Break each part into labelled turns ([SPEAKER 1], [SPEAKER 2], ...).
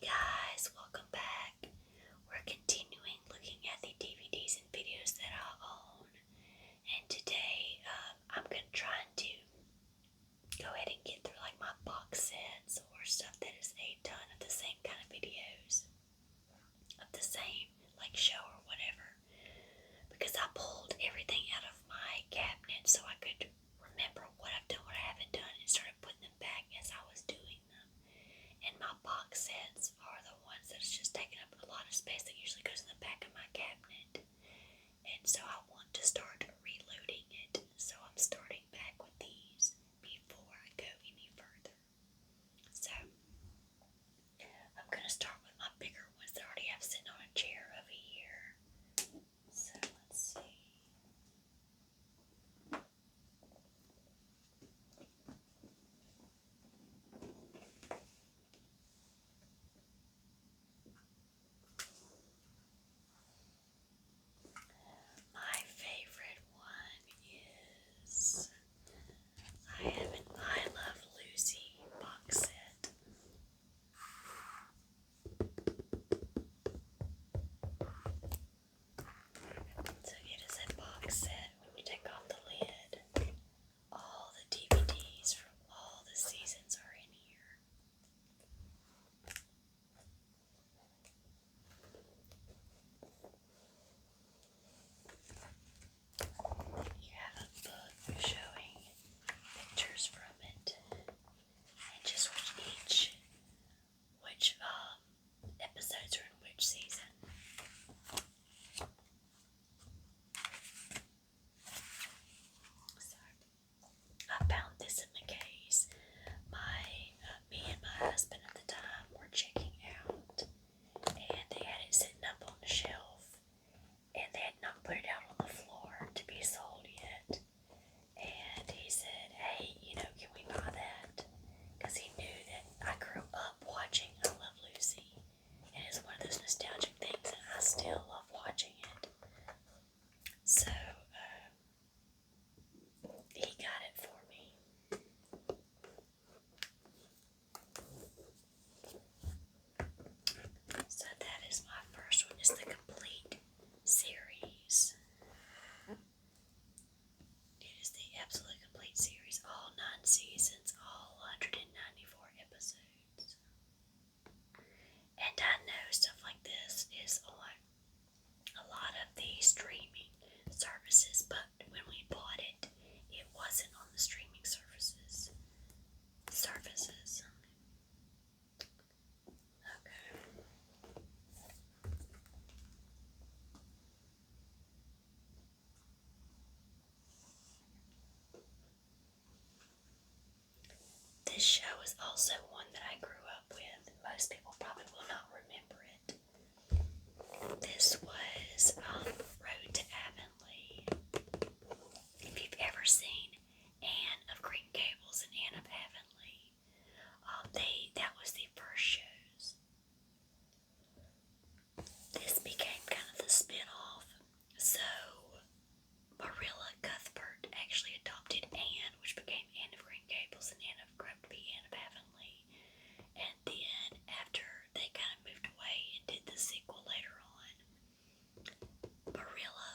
[SPEAKER 1] Guys, welcome back. We're continuing looking at the DVDs and videos that I own, and today I'm going to try to go ahead and get through like my box sets or stuff that is a ton of the same kind of videos, of the same like show or whatever, because I pulled everything out of my cabinet so I could remember what I've done, what I haven't done, and started putting them back as I was doing them. And my box sets are the ones that's just taking up a lot of space that usually goes in the back of my cabinet. And so I want to start reloading it. So I'm starting back with these before I go any further. So I'm going to start with my bigger ones that I already have sitting on a chair over here. So let's see. My favorite one is I have an I Love Lucy box set. So it is a box set. When you take off the lid, all the DVDs from all the seasons are in here. You have a book showing pictures from it, and just which episodes are in which season. So I found this in the case. Me and my husband at the time were checking out, and they had it sitting up on the shelf, and they had not put it out on the floor to be sold yet. And he said, "Hey, can we buy that?" Because he knew that I grew up watching I Love Lucy, and it's one of those nostalgic things, and I still love watching it. So he got it for me. So that is my first one. It's the complete series. It is the absolute complete series, all 9 seasons, all 194 episodes. And I know stuff like this is on a lot of the streaming services, but when we bought it, it wasn't on the streaming services. Okay. This show is also one that I grew up with. Most people probably will not remember it. This was Road to Avonlea. If you've ever seen Anne of Green Gables and Anne of Avonlea, that was the first shows. This became kind of the spin-off. So Marilla Cuthbert actually adopted Anne, which became Anne of Green Gables, and Anne grew up to be Anne of Avonlea. And then after they kind of moved away and did the sequel later on, Marilla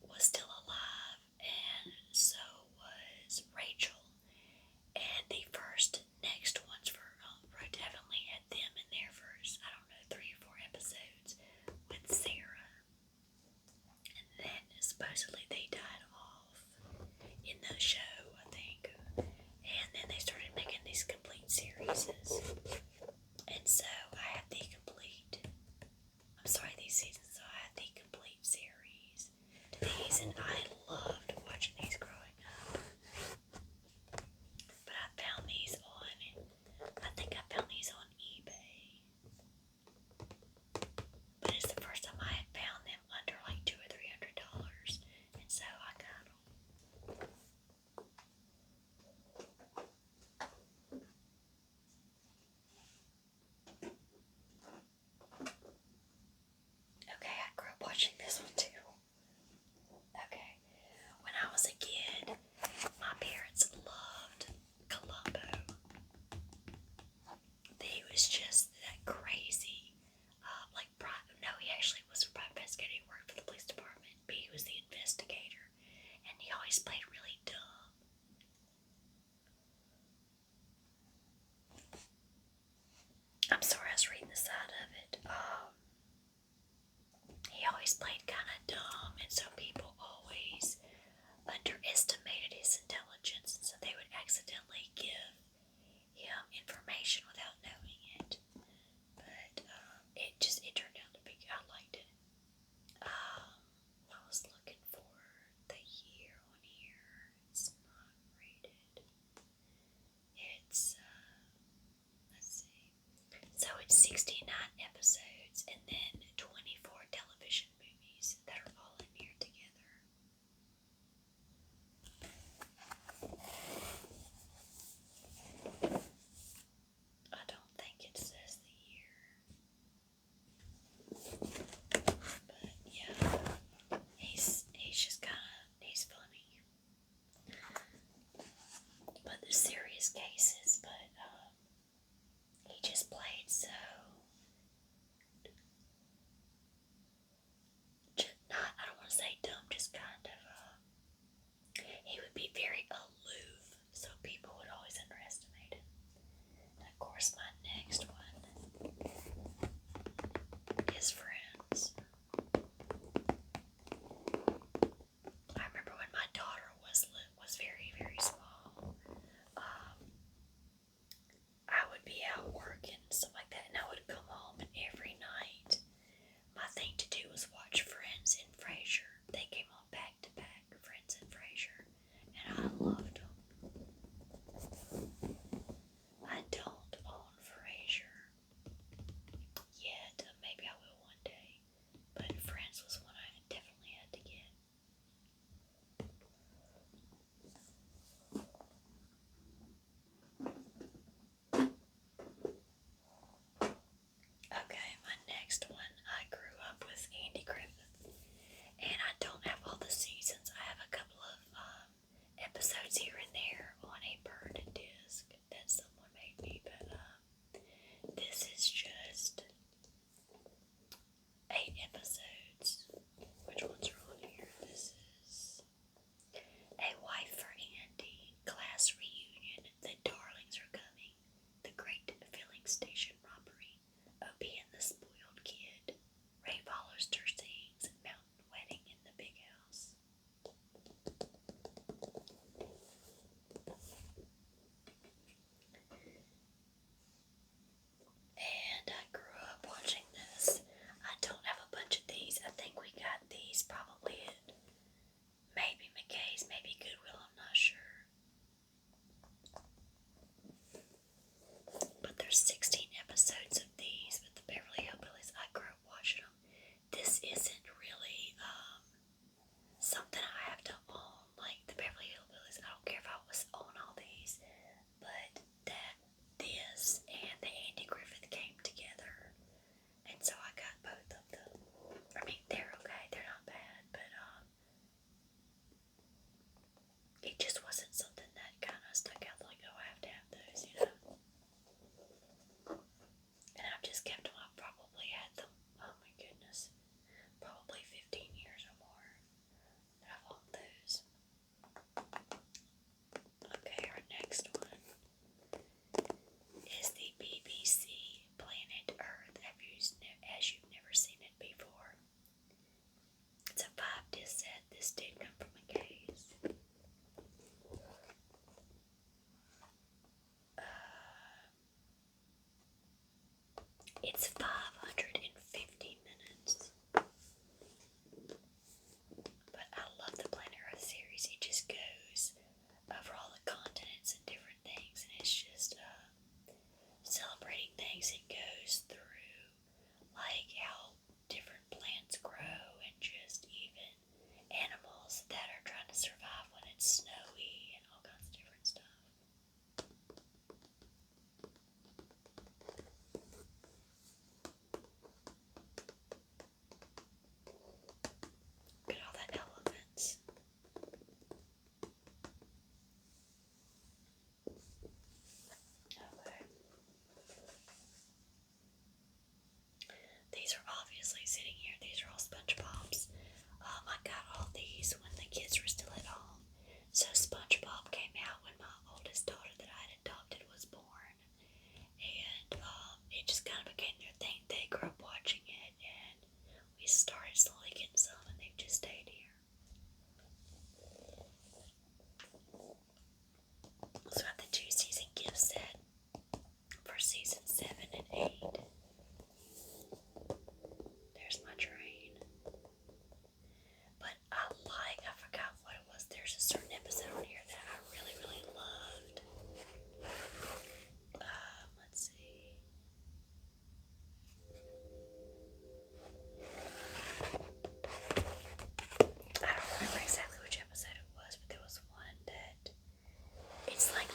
[SPEAKER 1] was still alive, and so was Rachel. And the next ones for Road to Avonlea had them in there for, I don't know, 3 or 4 episodes with Sarah. And then supposedly they died off in the show, I think. And then they started making these complete series. And so I have these seasons, so I have the complete series to these, and I loved watching these growing up. But I found these on eBay. But it's the first time I had found them under like $200 or $300, and so I got them. Okay, I grew up watching this one too. Okay, when I was a kid, my parents loved Columbo. He was just that crazy. No, he actually was a private investigator. He worked for the police department, but he was the investigator, and he always played really dumb. I'm sorry, I was reading the side of it. He always played kind of dumb, and so people always underestimated his intelligence, and so they would accidentally give him information without knowing it. But it turned out to be, I liked it. I was looking for the year on here. It's not rated. It's, let's see. So it's 69 episodes and then 24 television movies that are all in here together. I don't think it says the year. But yeah, he's just he's funny. But there's serious cases, but he just played so not, I don't want to say dumb, just kind of he would be very aloof, so people would always underestimate him. And of course, my next one is Friends. I remember when my daughter was very, very small. I would be out working and stuff like that, and I would come home, and every night my thing to do was watch Friends and Frasier. They came on back to back, Friends and Frasier, and I loved them. I don't own Frasier yet. Maybe I will one day, but Friends was one I definitely had to get. Okay, my next one, I grew up with Andy Griffith, and I don't have all the seasons. I have a couple of episodes here and there on a burned disc that someone made me, but this is just 8 episodes. Which ones are on here? This is A Wife for Andy, Class Reunion, The Darlings Are Coming, The Great Filling Station Robbery, Opie and the Spoiled Kid, Ray Hollister Sings, Mountain Wedding in the Big House. And I grew up watching this. I don't have a bunch of these. I think we got these probably at maybe McKay's, maybe Goodwill, I'm not sure. But there's 16 episodes. obviously sitting here. These are all SpongeBob's. I got all these when the kids were still at home. So SpongeBob came out when my oldest daughter that I had adopted was born, and it just kind of became their thing. They grew up watching it, and we started slowly getting some, and they've just stayed here. So I got the 2-season gift set for season 7 and 8. There's my train. But I forgot what it was. There's a certain episode on here that I really, really loved. Let's see. I don't remember exactly which episode it was, but there was one that it's like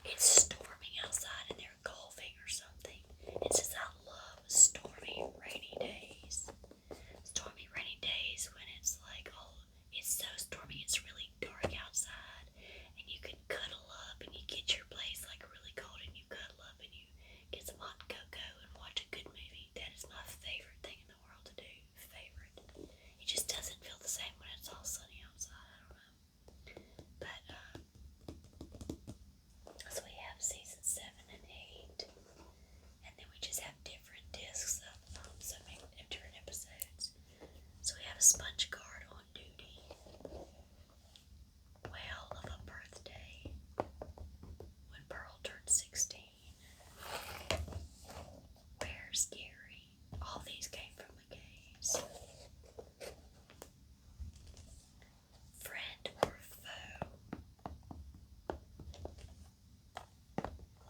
[SPEAKER 1] it's storming outside and they're golfing or something. It says, I love stormy, rainy days. Stormy, rainy days when it's like, it's so stormy, it's really dark outside, and you can cuddle up and you get your place like really cold and you cuddle up and you get some hot cocoa and watch a good movie. That is my favorite thing in the world to do. Favorite. It just doesn't feel the same when it's all sunny outside. I don't know. But, so we have season 7 and 8, and then we just have different discs of some different episodes. So we have a sponge guard on duty. Whale of a birthday. When Pearl turned 16. Where's Gary? All these came from the caves. Friend or foe?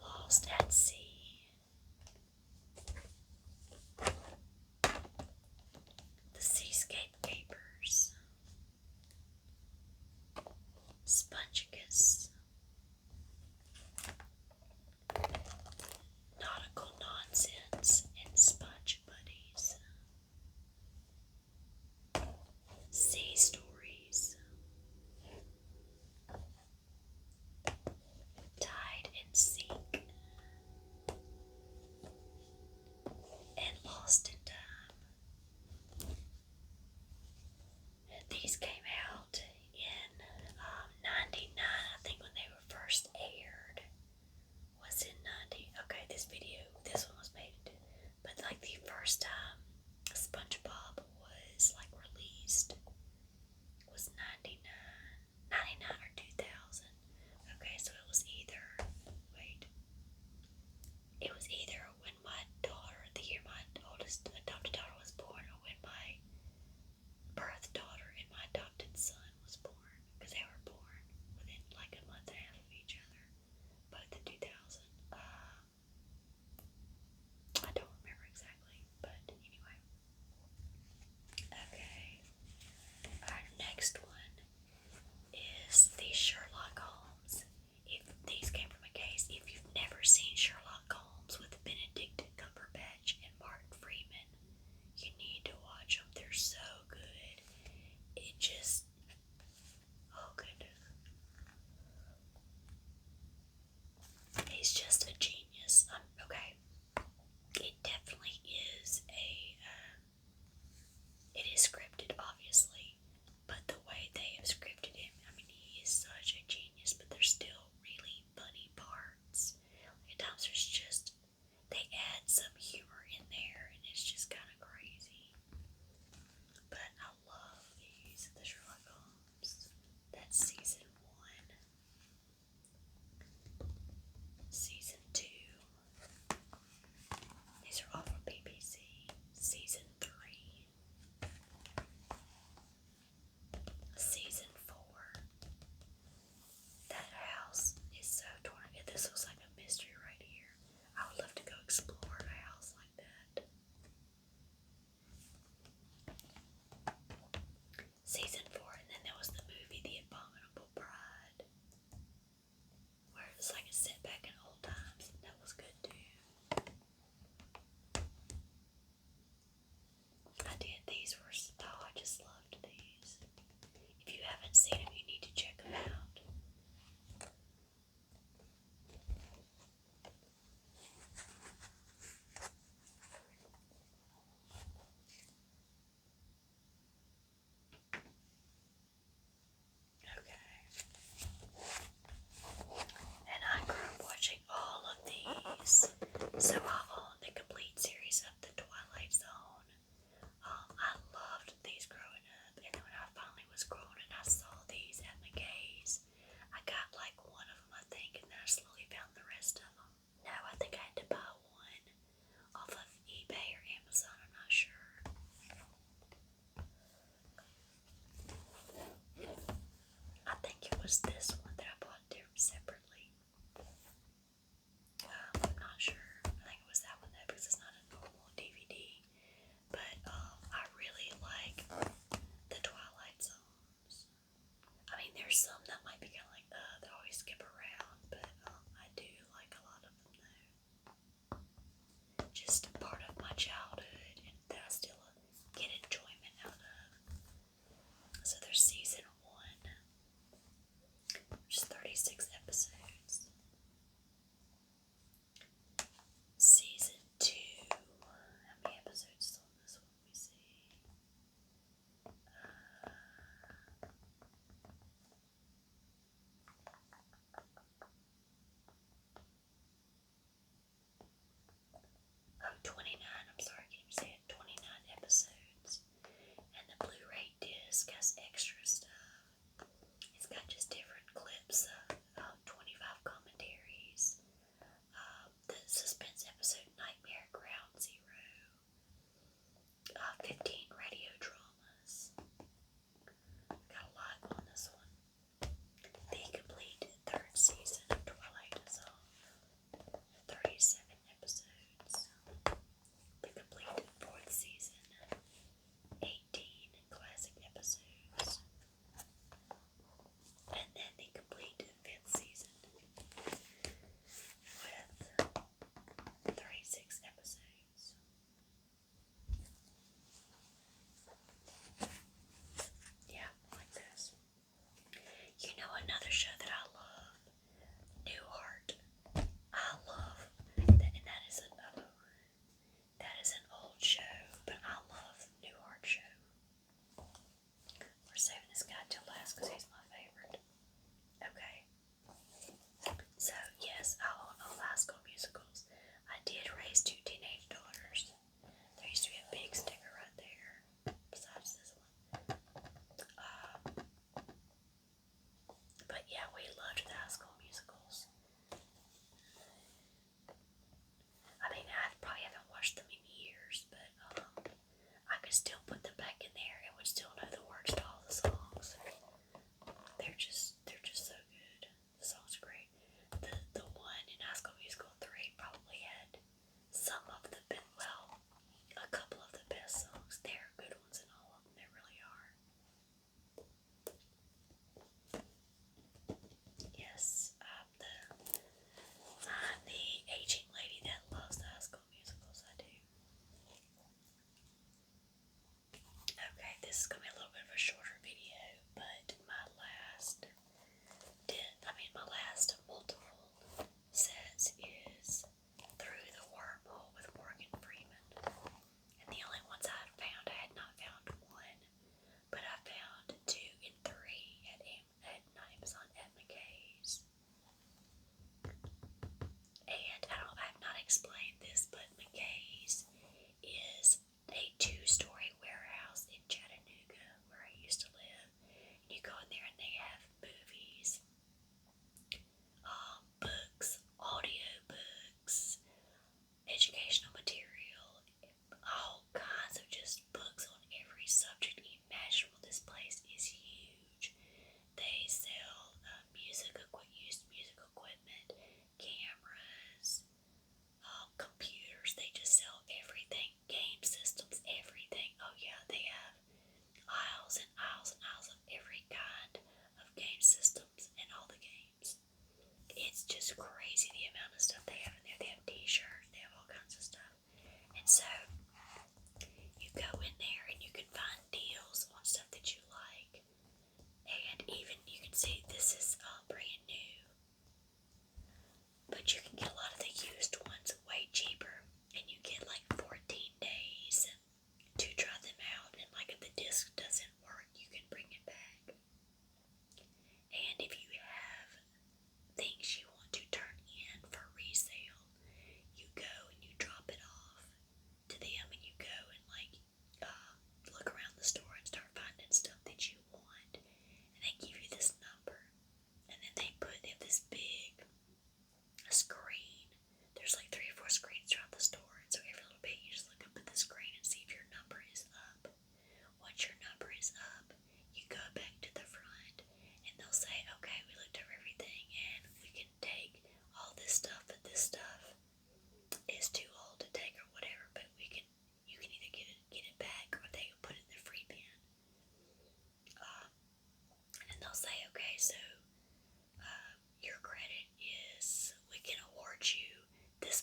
[SPEAKER 1] Lost at sea. The Seascape Capers. Spongicus. Nautical Nonsense and Sponge Buddies. Sea Stories. Tide and Seek. And Lost in Time. These came out in 99, I think, when they were first aired. Was it 90? Okay, this one was made, but like the first time SpongeBob was like released was 99 or 2000. Okay, so it was either when my daughter, the year my oldest adopted daughter was born, or when my birth daughter and my adopted son was born, because they were born within like a month and a half of each other, both in 2000. I don't remember exactly, but anyway. Okay, our next one is the Sherlock Holmes. If these came from a case, if you've never seen Sherlock Holmes with Benedict Cumberbatch and Martin Freeman, you need to watch them. They're so good. It just, oh goodness. He's just a genius. Okay. It definitely is it is scripted, obviously, but the way they have scripted him, I mean, he is such a genius, but there's still really funny parts. Like at times there's just, they add some humor in there, and it's just kind of crazy. But I love these, the Sherlock Holmes. That's season 1. Season 2. These are all from BBC. Season 3. Season 4. That house is so torn. This looks like a mystery right here. I would love to go explore a house like might be kind of like, they always skip around, but I do like a lot of them though. Just a part of my childhood and that I still get enjoyment out of. So there's season 1, which is 36 episodes. Season 2, how many episodes is on this one? Let me see. 29, I'm sorry, I can't even say it, 29 episodes. And the Blu-ray disc has extra stuff. It's got just different clips of 25 commentaries. The suspense episode Nightmare Ground Zero. 15 radio dramas. Got a lot on this one. The complete 3rd season of Twilight is on 37 episodes. The complete 4th season, 18 classic episodes. And then the complete 5th season with 36 episodes.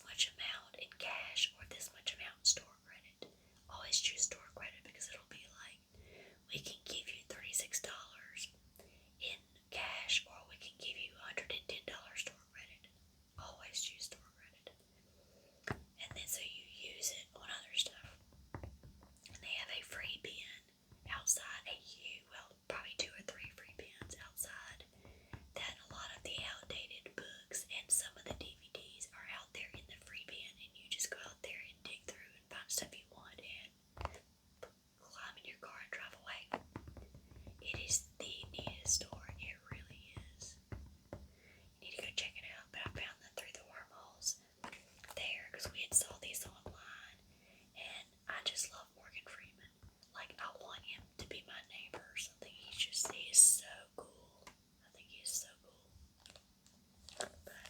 [SPEAKER 1] much amount in cash or this much amount in store credit. Always choose store credit because it'll be like, we can give you $36 in cash or we can give you $110 store credit. Always choose store credit. And then so you use it on other stuff. And they have a free bin outside, probably 2 or 3 free bins outside, that a lot of the outdated books and some of the DVDs are out there in the free bin, and you just go out there and dig through and find stuff you want and climb in your car and drive away. It is the neatest store, it really is. You need to go check it out, but I found them through the wormholes there because we had saw these online, and I just love Morgan Freeman. Like, I want him to be my neighbor or something. He is so cool. I think he is so cool. But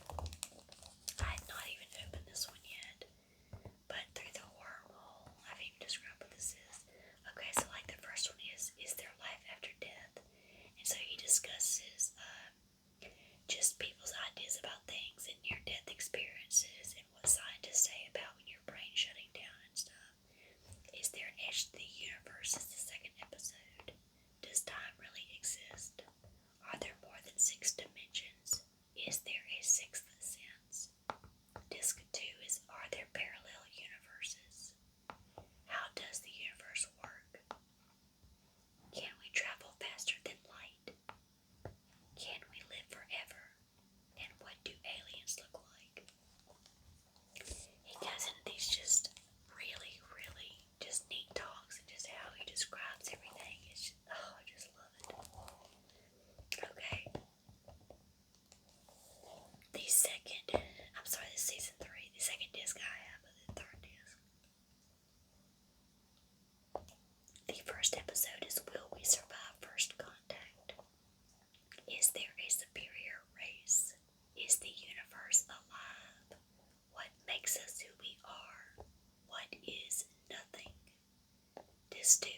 [SPEAKER 1] I had not even opened this one yet. But through the wormhole, I've even described what this is. Okay, so like the first one is there life after death? And so he discusses just people's ideas about things and near-death experiences and what scientists say about when your brain shutting down and stuff. Is there an edge to the universe? Is the second episode. Does time really exist? Are there more than 6 dimensions? Is there a sixth sense? Disc 2 is, are there parallel universes? How does the universe work? Can we travel faster than light? Can we live forever? And what do aliens look like? He goes into these just really, really just neat talks and just how he describes everything. It's just, I just love it. Okay. This season 3, the second disc I have, but the third disc. The first episode is, will we survive first contact? Is there a superior race? Is the universe alive? What makes us who we are? What is nothing? Disc 2